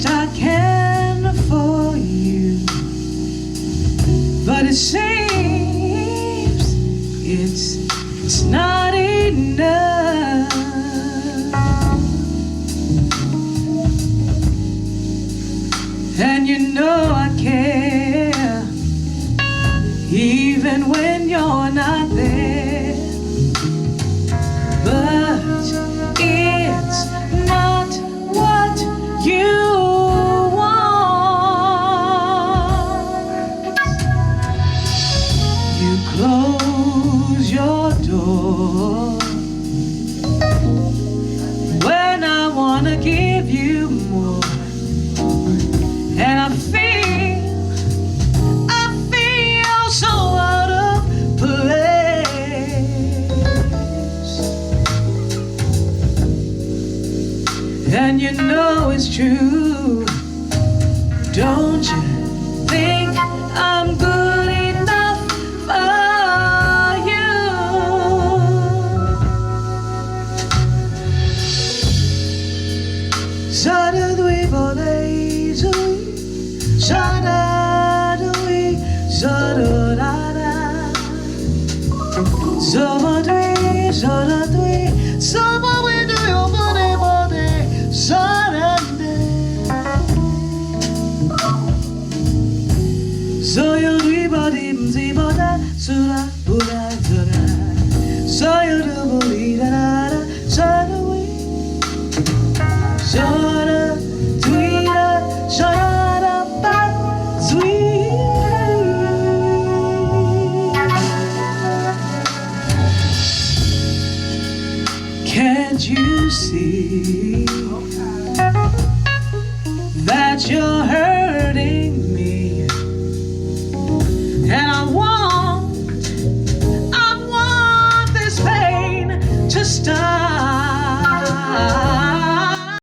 best I can for you, but it seems it's not enough. And you know I care, even when you're not there. But it's not what you want. You close your door when I wanna give you more. And I feel so out of place. And you know it's true. Don't you think I'm good enough for you? Suddenly, Suddenly, can't you see that you're hurting me? And I want this pain to stop.